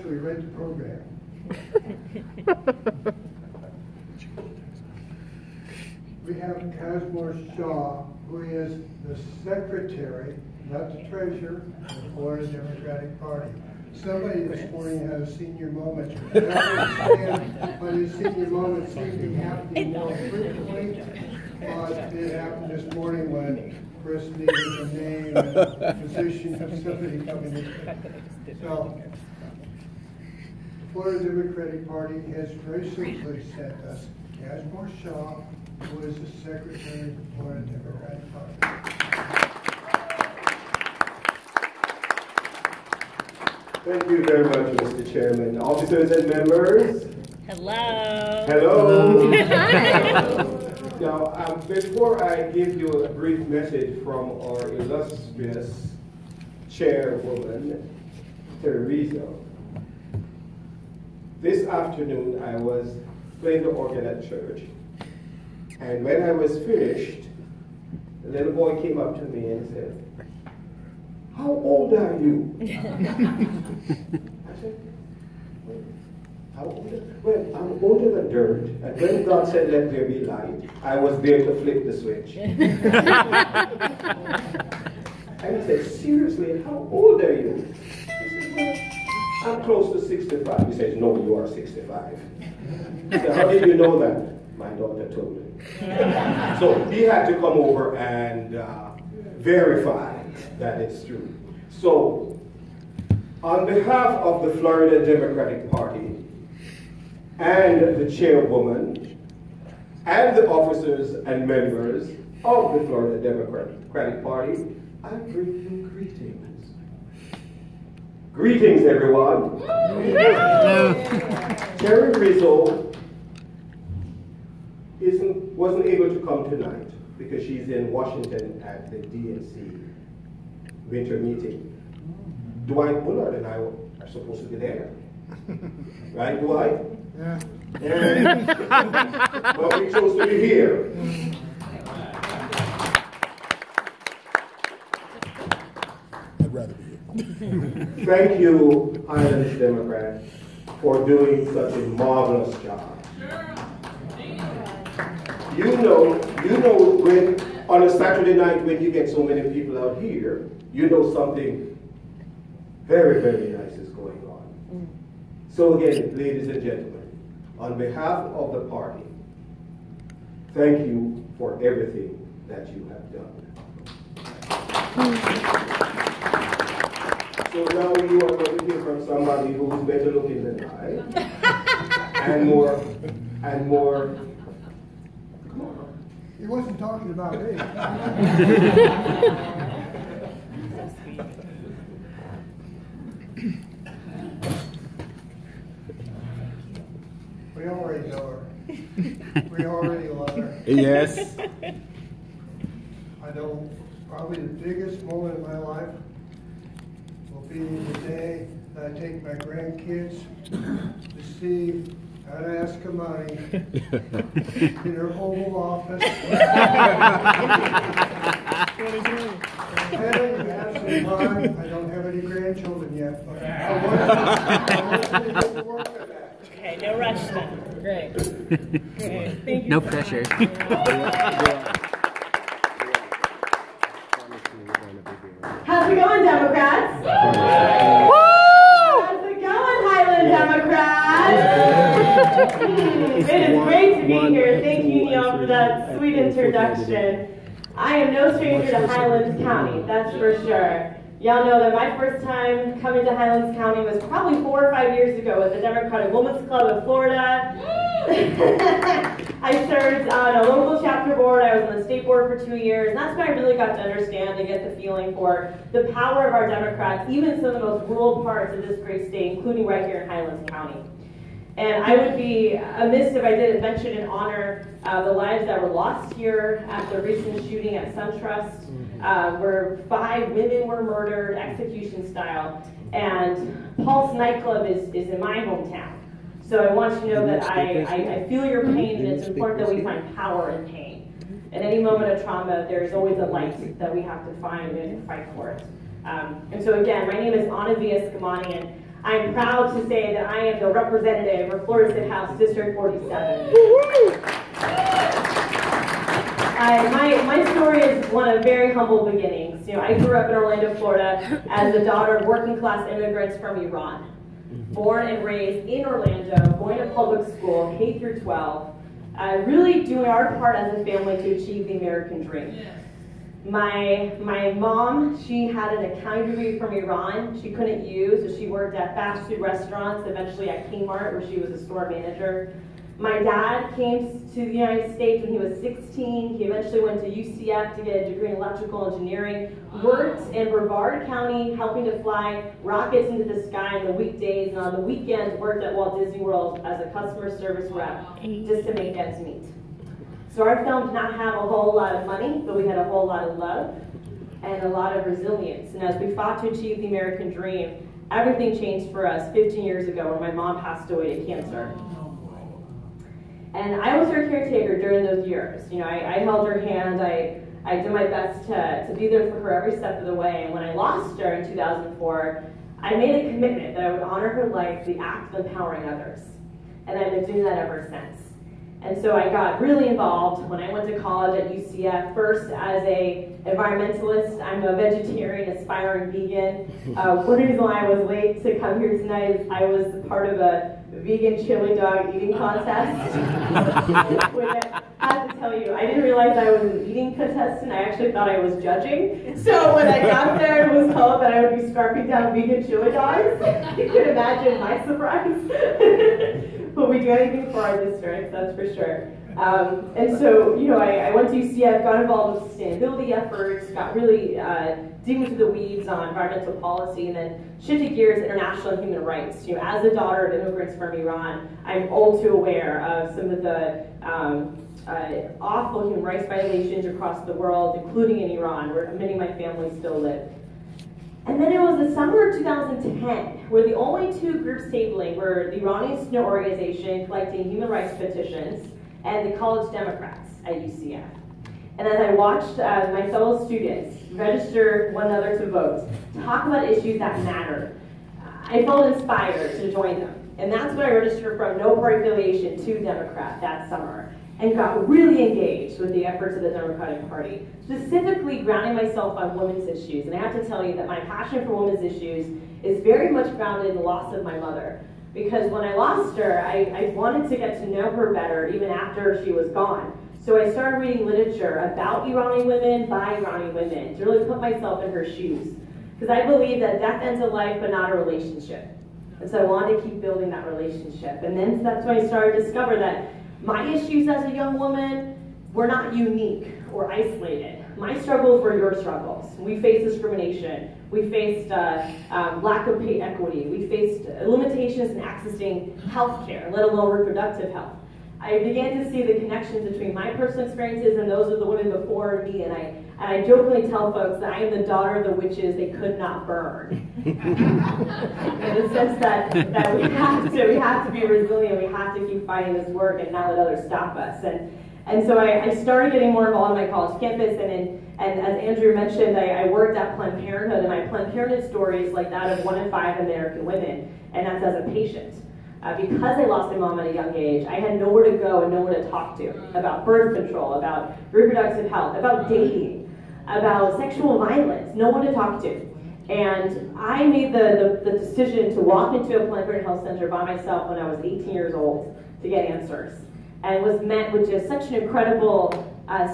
actually read the program. We have Casmore Shaw, who is the secretary, not the treasurer, of the Florida Democratic Party. Somebody this morning had a senior moment. I don't understand why these senior moments seem to be happening more frequently. It did happen this morning when Chris needed a name and a position of somebody coming in. So, the Florida Democratic Party has graciously sent us Casmore Shaw, who is the secretary of the Florida Democratic Party. Thank you very much, Mr. Chairman. Officers and members. Hello. Hello. Now, before I give you a brief message from our illustrious chairwoman, Teresa, this afternoon I was playing the organ at church, and when I was finished, a little boy came up to me and said, "How old are you?" I said, "How old? Well, I'm older than dirt, and when God said, 'Let there be light,' I was there to flip the switch." And he said, "Seriously, how old are you?" I said, "Well, I'm close to 65. He said, "No, you are 65. I said, "How did you know that?" "My daughter told me." So he had to come over and verify that it's true. So, on behalf of the Florida Democratic Party and the chairwoman and the officers and members of the Florida Democratic Party, I bring you greetings. Greetings, everyone. Terry Rizzo wasn't able to come tonight because she's in Washington at the DNC winter meeting. Dwight Bullard and I are supposed to be there. Right, Dwight? Yeah. Well, we chose to be here. I'd rather be here. Thank you, Highlands Democrat, for doing such a marvelous job. You know when on a Saturday night when you get so many people out here, you know something very, very nice is going on. So again, ladies and gentlemen, on behalf of the party, thank you for everything that you have done. So now you are going to hear from somebody who's better looking than I, and more. Come on. He wasn't talking about me. We already know her. We already love her. Yes. I know probably the biggest moment in my life will be the day that I take my grandkids to see at Eskamani in her Oval Office. I don't have any grandchildren yet, but I want to work on that. Okay, no rush then. Great. Great. Thank you. No pressure. How's it going, Democrats? Woo! How's it going, Highland Democrats? It is great to be here. Thank you, Neil, for that sweet introduction. I am no stranger to Highlands County, that's for sure. Y'all know that my first time coming to Highlands County was probably 4 or 5 years ago with the Democratic Women's Club of Florida. I served on a local chapter board. I was on the state board for 2 years, and that's when I really got to understand and get the feeling for the power of our Democrats, even in some of the most rural parts of this great state, including right here in Highlands County. And I would be amiss if I didn't mention and honor the lives that were lost here at the recent shooting at SunTrust, where 5 women were murdered, execution style. And Pulse nightclub is in my hometown. So I want you to know that I feel your pain, and it's important that we find power in pain. In any moment of trauma, there's always a light that we have to find and fight for it. And so again, my name is Eskamani, and I'm proud to say that I am the representative for Florida State House District 47. My story is one of very humble beginnings. I grew up in Orlando, Florida as the daughter of working class immigrants from Iran. Born and raised in Orlando, going to public school, K through 12, really doing our part as a family to achieve the American dream. My mom, she had an accounting degree from Iran she couldn't use, so she worked at fast food restaurants, eventually at Kmart, where she was a store manager. My dad came to the United States when he was 16. He eventually went to UCF to get a degree in electrical engineering, worked in Brevard County helping to fly rockets into the sky on the weekdays, and on the weekends worked at Walt Disney World as a customer service rep just to make ends meet. So our film did not have a whole lot of money, but we had a whole lot of love and a lot of resilience. And as we fought to achieve the American dream, everything changed for us 15 years ago when my mom passed away to cancer. And I was her caretaker during those years. I held her hand, I did my best to be there for her every step of the way. And when I lost her in 2004, I made a commitment that I would honor her life, the act of empowering others. And I've been doing that ever since. And so I got really involved when I went to college at UCF, first as an environmentalist. I'm a vegetarian, aspiring vegan. One reason why I was late to come here tonight is I was part of a vegan chili dog eating contest. Which I have to tell you, I didn't realize I was an eating contestant. I actually thought I was judging. So when I got there, it was told that I would be scarfing down vegan chili dogs. You can imagine my surprise. But we do anything for our district, that's for sure. And so, I went to UCF, got involved with sustainability efforts, got really deep into the weeds on environmental policy, and then shifted gears to international and human rights. As a daughter of immigrants from Iran, I'm all too aware of some of the awful human rights violations across the world, including in Iran, where many of my family still live. And then it was the summer of 2010, where the only two groups tabling were the Iranian Student Organization collecting human rights petitions and the College Democrats at UCF. And as I watched my fellow students register one another to vote, talk about issues that mattered, I felt inspired to join them. And that's when I registered from no party affiliation to Democrat that summer, and got really engaged with the efforts of the Democratic Party, specifically grounding myself on women's issues. And I have to tell you that my passion for women's issues is very much grounded in the loss of my mother. Because when I lost her, I wanted to get to know her better even after she was gone. So I started reading literature about Iranian women by Iranian women to really put myself in her shoes. Because I believe that death ends a life, but not a relationship. And so I wanted to keep building that relationship. And then that's when I started to discover that my issues as a young woman were not unique or isolated. My struggles were your struggles. We faced discrimination. We faced lack of pay equity. We faced limitations in accessing health care, let alone reproductive health. I began to see the connections between my personal experiences and those of the women before me, and I jokingly tell folks that I am the daughter of the witches they could not burn. In the sense that we have to be resilient, we have to keep fighting this work and not let others stop us. And so I started getting more involved in my college campus, and as Andrew mentioned, I worked at Planned Parenthood, and my Planned Parenthood story is like that of 1 in 5 American women, and that's as a patient. Because I lost my mom at a young age, I had nowhere to go and no one to talk to about birth control, about reproductive health, about dating, about sexual violence, no one to talk to. And I made the decision to walk into a Planned Parenthood Health Center by myself when I was 18 years old to get answers. And was met with just such an incredible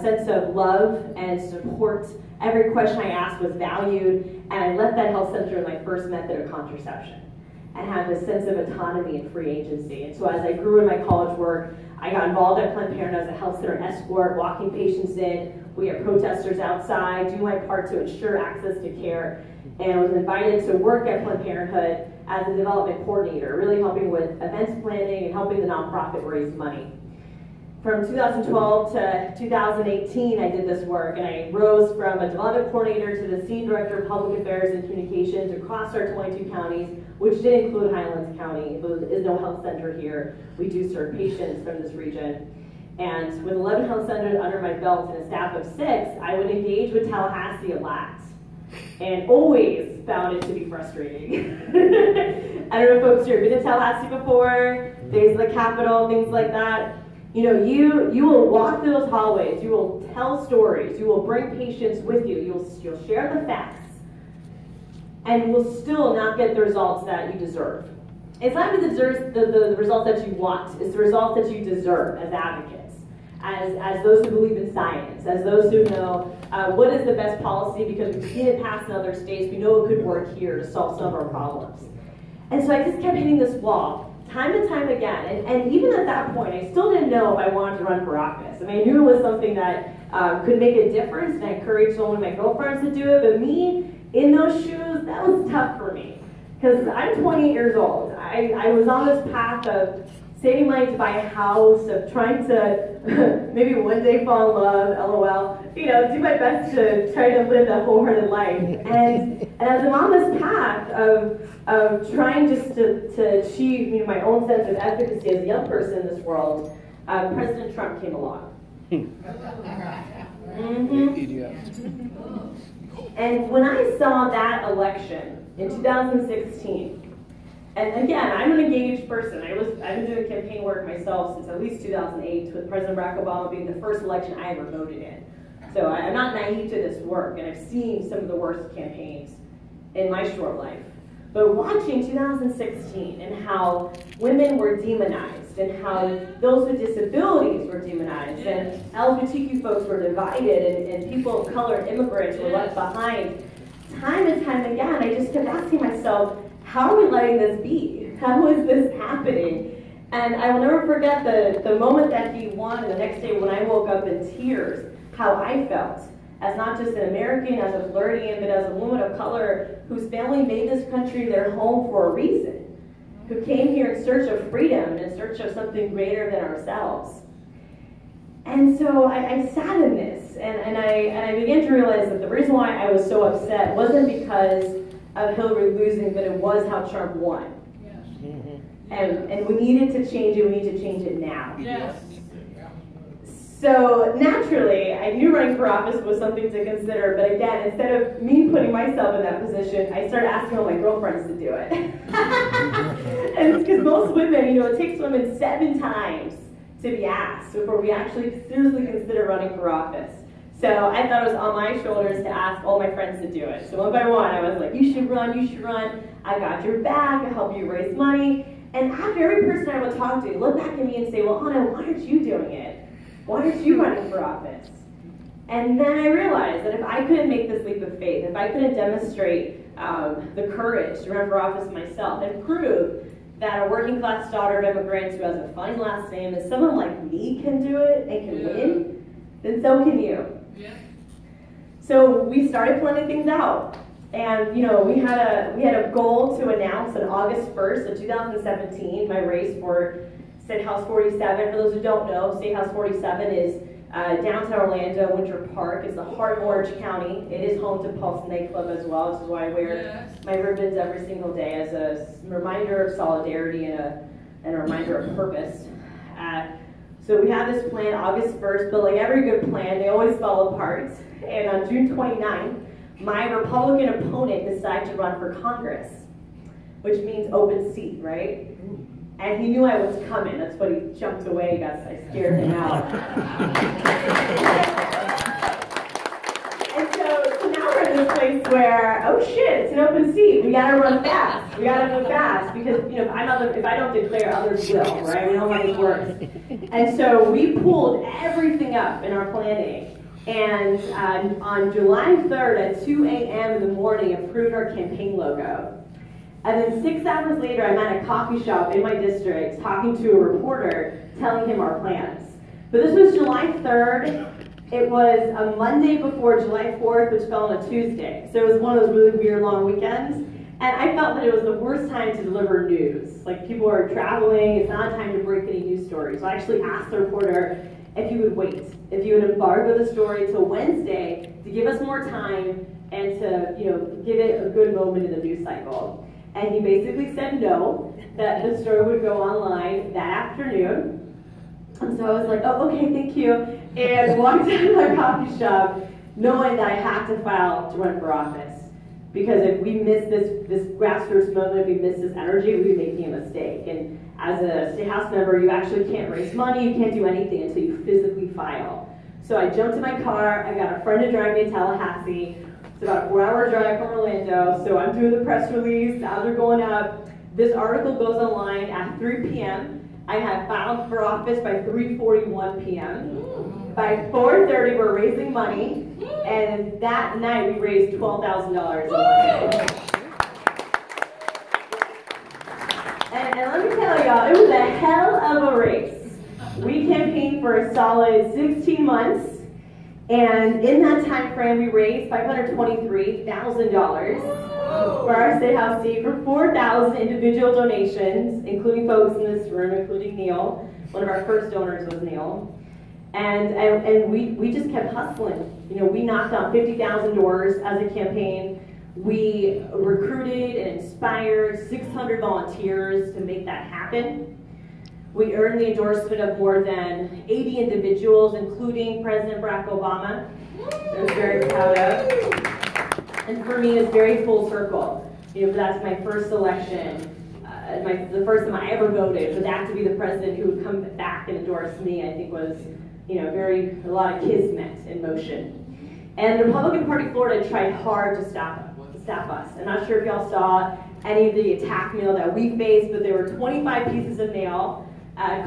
sense of love and support. Every question I asked was valued, and I left that health center with my first method of contraception and had this sense of autonomy and free agency. And so as I grew in my college work, I got involved at Planned Parenthood as a health center escort, walking patients in. We had protesters outside, doing my part to ensure access to care, and was invited to work at Planned Parenthood as a development coordinator, really helping with events planning and helping the nonprofit raise money. From 2012 to 2018, I did this work, and I rose from a development coordinator to the Senior Director of Public Affairs and Communications across our 22 counties, which did include Highlands County. There is no health center here. We do serve patients from this region. And with 11 health centers under my belt and a staff of 6, I would engage with Tallahassee a lot. and always found it to be frustrating. I don't know if folks here have been to Tallahassee before, Days of the Capitol, things like that. You know, you will walk through those hallways, you will tell stories, you will bring patients with you, you'll share the facts, and you will still not get the results that you deserve. It's not even the results that you want, it's the results that you deserve as advocates, as those who believe in science, as those who know what is the best policy because we've seen it pass in other states, we know it could work here to solve some of our problems. And so I just kept hitting this wall, time and time again, and even at that point, I still didn't know if I wanted to run for office. I mean, I knew it was something that could make a difference, and I encouraged one of my girlfriends to do it, but me, in those shoes, that was tough for me. Because I'm 28 years old. I was on this path of saving money to buy a house, of trying to maybe one day fall in love, LOL, you know, do my best to try to live a wholehearted life. And as I'm on this path of trying just to achieve, you know, my own sense of efficacy as a young person in this world, President Trump came along. And when I saw that election in 2016, and again, I'm an engaged person. I've been doing campaign work myself since at least 2008, with President Barack Obama being the first election I ever voted in. So I'm not naive to this work, and I've seen some of the worst campaigns in my short life. But watching 2016 and how women were demonized, and how those with disabilities were demonized, and LGBTQ folks were divided, and people of color and immigrants were left behind, time and time again, I just kept asking myself, how are we letting this be? How is this happening? And I will never forget the moment that he won, and the next day when I woke up in tears, how I felt as not just an American, as a Floridian, but as a woman of color whose family made this country their home for a reason, who came here in search of freedom and in search of something greater than ourselves. And so I sat in this, and I began to realize that the reason why I was so upset wasn't because of Hillary losing, but it was how Trump won. Yes. And we needed to change it, we need to change it now. Yes. So naturally, I knew running for office was something to consider, but again, instead of me putting myself in that position, I started asking all my girlfriends to do it. And it's because most women, you know, it takes women 7 times to be asked before we actually seriously consider running for office. So I thought it was on my shoulders to ask all my friends to do it. So one by one, I was like, you should run, I got your back, I'll help you raise money. And after every person I would talk to look back at me and say, well, Anna, why aren't you doing it? Why aren't you running for office? And then I realized that if I couldn't make this leap of faith, if I couldn't demonstrate the courage to run for office myself and prove that a working class daughter of immigrants who has a funny last name, and someone like me can do it and can win, then so can you. Yeah. So we started planning things out, and you know we had a goal to announce on August 1st of 2017 my race for State House 47. For those who don't know, State House 47 is downtown Orlando, Winter Park. It's the heart of Orange County. It is home to Pulse nightclub as well, which is why I wear my ribbons every single day as a reminder of solidarity and a reminder of purpose. So we had this plan August 1st, but like every good plan, they always fall apart. And on June 29th, my Republican opponent decided to run for Congress, which means open seat, right? And he knew I was coming. That's what he jumped away, guys. I scared him out. And so now we're in this place where, oh shit, it's an open seat. We gotta run fast. We gotta move fast because you know if I don't declare, others will, right? We know how this works. And so we pulled everything up in our planning. And on July 3rd at 2 a.m. in the morning, approved our campaign logo. And then 6 hours later, I'm at a coffee shop in my district talking to a reporter, telling him our plans. But this was July 3rd. It was a Monday before July 4th, which fell on a Tuesday. So it was one of those really weird long weekends. And I felt that it was the worst time to deliver news. Like people are traveling, it's not time to break any news stories. So I actually asked the reporter if he would wait, if he would embargo the story till Wednesday to give us more time and to, you know, give it a good moment in the news cycle. And he basically said no, that the story would go online that afternoon. And so I was like, oh, okay, thank you. And walked out of our coffee shop knowing that I had to file to run for office. Because if we miss this grassroots moment, if we miss this energy, we'd be making a mistake. And as a State House member, you actually can't raise money, you can't do anything until you physically file. So I jumped in my car, I got a friend to drive me to Tallahassee. It's about a 4-hour drive from Orlando, so I'm doing the press release, the odds are going up. This article goes online at 3 p.m. I had filed for office by 3:41 p.m. By 4:30, we're raising money, and that night we raised $12,000 in one day. And let me tell y'all, it was a hell of a race. We campaigned for a solid 16 months, and in that time frame, we raised $523,000 for our State House seat from 4,000 individual donations, including folks in this room, including Neil. One of our first donors was Neil. And we just kept hustling. You know, we knocked on 50,000 doors as a campaign. We recruited and inspired 600 volunteers to make that happen. We earned the endorsement of more than 80 individuals, including President Barack Obama, I was very proud of. And for me, it's very full circle. You know, that's my first election, the first time I ever voted. For that to be the president who would come back and endorse me, I think was, you know, a lot of kismet in motion. And the Republican Party of Florida tried hard to stop us. I'm not sure if y'all saw any of the attack mail that we faced, but there were 25 pieces of mail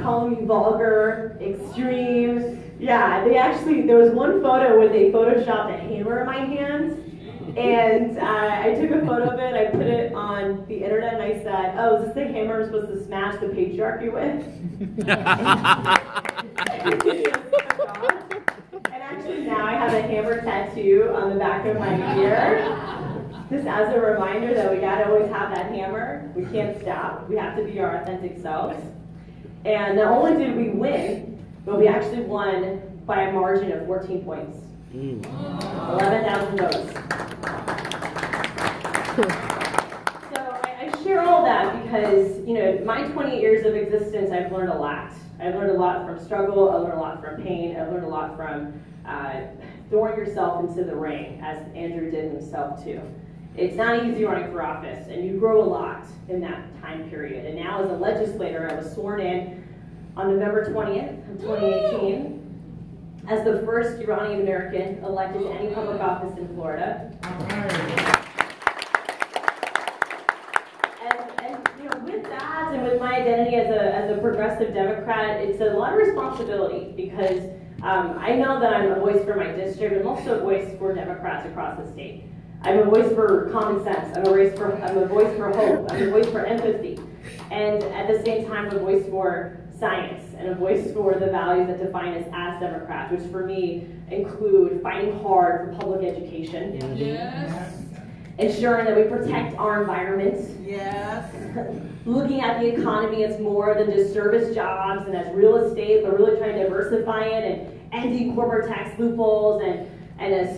calling me vulgar, extreme. Yeah, there was one photo where they photoshopped a hammer in my hand, and I took a photo of it, I put it on the internet, and I said, oh, is this the hammer I'm supposed to smash the patriarchy with? And actually now I have a hammer tattoo on the back of my ear, just as a reminder that we gotta always have that hammer. We can't stop. We have to be our authentic selves. And not only did we win, but we actually won by a margin of 14 points. 11,000 votes. So I share all that because, you know, my 20 years of existence, I've learned a lot. I've learned a lot from struggle, I've learned a lot from pain, I've learned a lot from throwing yourself into the ring, as Andrew did himself too. It's not easy running for office, and you grow a lot in that time period. And now as a legislator, I was sworn in on November 20th of 2018 as the first Iranian American elected to any public office in Florida. And you know, with that and with my identity as a progressive Democrat, it's a lot of responsibility because I know that I'm a voice for my district, but I'm also a voice for Democrats across the state. I'm a voice for common sense. I'm a voice for hope. I'm a voice for empathy. And at the same time, I'm a voice for science and a voice for the values that define us as Democrats, which for me include fighting hard for public education. Yes. Ensuring that we protect our environment. Yes. Looking at the economy as more than just service jobs and as real estate, but really trying to diversify it and ending corporate tax loopholes and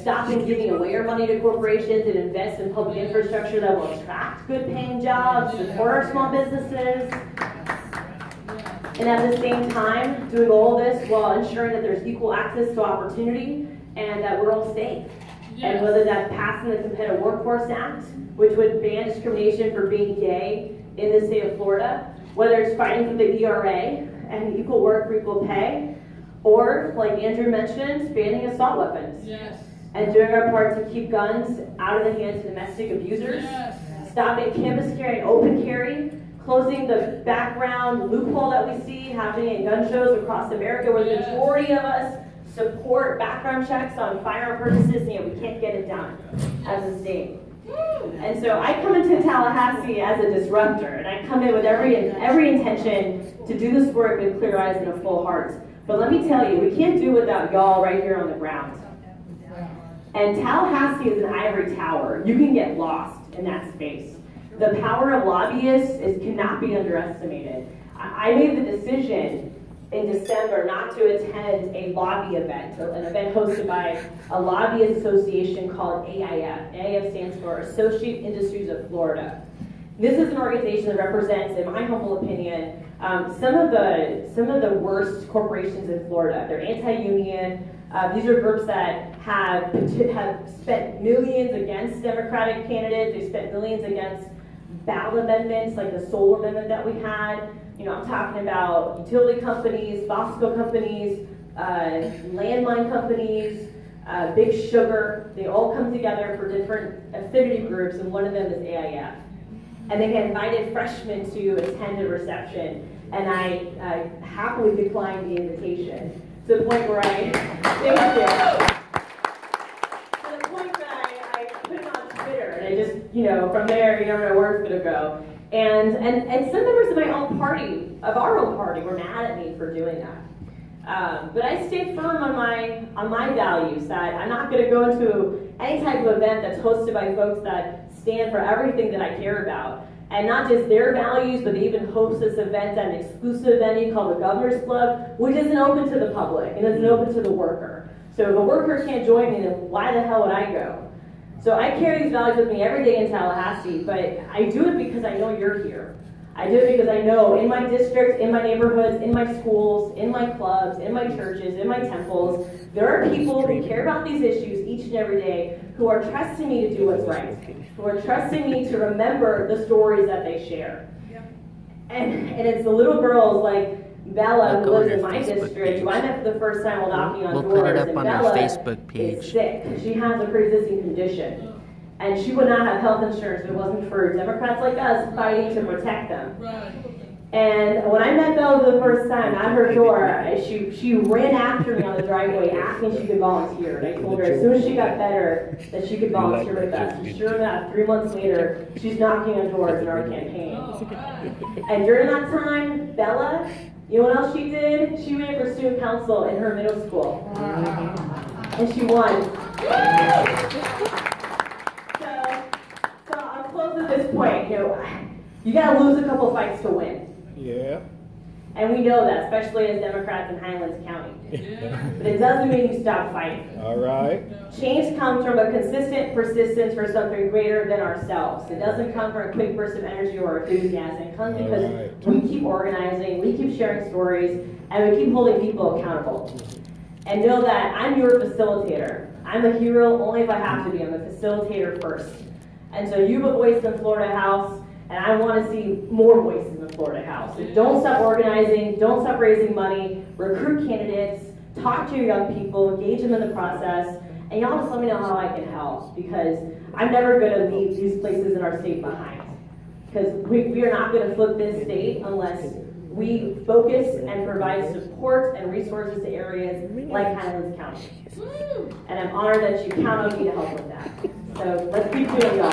stopping giving away our money to corporations and invest in public infrastructure that will attract good paying jobs, support our small businesses. And at the same time, doing all this while ensuring that there's equal access to opportunity and that we're all safe. Yes. And whether that's passing the Competitive Workforce Act, which would ban discrimination for being gay in the state of Florida, whether it's fighting for the ERA and equal work for equal pay, or, like Andrew mentioned, banning assault weapons. Yes. And doing our part to keep guns out of the hands of domestic abusers. Yes. Stopping campus carry and open carry. Closing the background loophole that we see happening in gun shows across America where the majority of us support background checks on firearm purchases, and yet we can't get it done as a state. And so I come into Tallahassee as a disruptor, and I come in with every intention to do this work with clear eyes and a full heart. But let me tell you, we can't do without y'all right here on the ground. And Tallahassee is an ivory tower. You can get lost in that space. The power of lobbyists cannot be underestimated. I made the decision in December not to attend a lobby event, an event hosted by a lobbyist association called AIF. AIF stands for Associate Industries of Florida. This is an organization that represents, in my humble opinion, some of the worst corporations in Florida. They're anti-union, These are groups that have spent millions against Democratic candidates. They spent millions against ballot amendments, like the solar amendment that we had. You know, I'm talking about utility companies, Bosco companies, landmine companies, Big Sugar. They all come together for different affinity groups, and one of them is AIF. And they had invited freshmen to attend a reception, and I happily declined the invitation. To the point where thank you. To the point that I put it on Twitter, and I just, you know, from there, you never know where it's gonna go. And some members of my own party, of our own party, were mad at me for doing that. But I stayed firm on my values, that I'm not gonna go into any type of event that's hosted by folks that stand for everything that I care about. And not just their values, but they even host this event at an exclusive venue called the Governor's Club, which isn't open to the public, and isn't open to the worker. So if a worker can't join me, then why the hell would I go? So I carry these values with me every day in Tallahassee, but I do it because I know you're here. I do it because I know in my district, in my neighborhoods, in my schools, in my clubs, in my churches, in my temples, there are people who care about these issues each and every day, who are trusting me to do what's right, who are trusting me to remember the stories that they share. And it's the little girls like Bella, who lives in my district, who I met for the first time while knocking on doors, put it up and on Bella our Facebook page. is sick. She has a pre-existing condition. And she would not have health insurance if it wasn't for Democrats like us fighting to protect them. And when I met Bella for the first time at her door, she ran after me on the driveway asking if she could volunteer. And I told her as soon as she got better that she could volunteer with us. And sure enough, 3 months later, she's knocking on doors in our campaign. And during that time, Bella, you know what else she did? She ran for student council in her middle school. And she won. At this point, you know, you gotta lose a couple fights to win. Yeah. And we know that, especially as Democrats in Highlands County. But it doesn't mean you stop fighting. All right. Change comes from a consistent persistence for something greater than ourselves. It doesn't come from a quick burst of energy or enthusiasm. It comes because we keep organizing, we keep sharing stories, and we keep holding people accountable. And know that I'm your facilitator. I'm a hero only if I have to be. I'm a facilitator first. And so you have a voice in the Florida House, and I want to see more voices in the Florida House. So don't stop organizing, don't stop raising money, recruit candidates, talk to your young people, engage them in the process, and y'all just let me know how I can help, because I'm never going to leave these places in our state behind. Because we are not going to flip this state unless we focus and provide support and resources to areas like Highlands County. And I'm honored that you count on me to help with that. So let's keep doing y'all.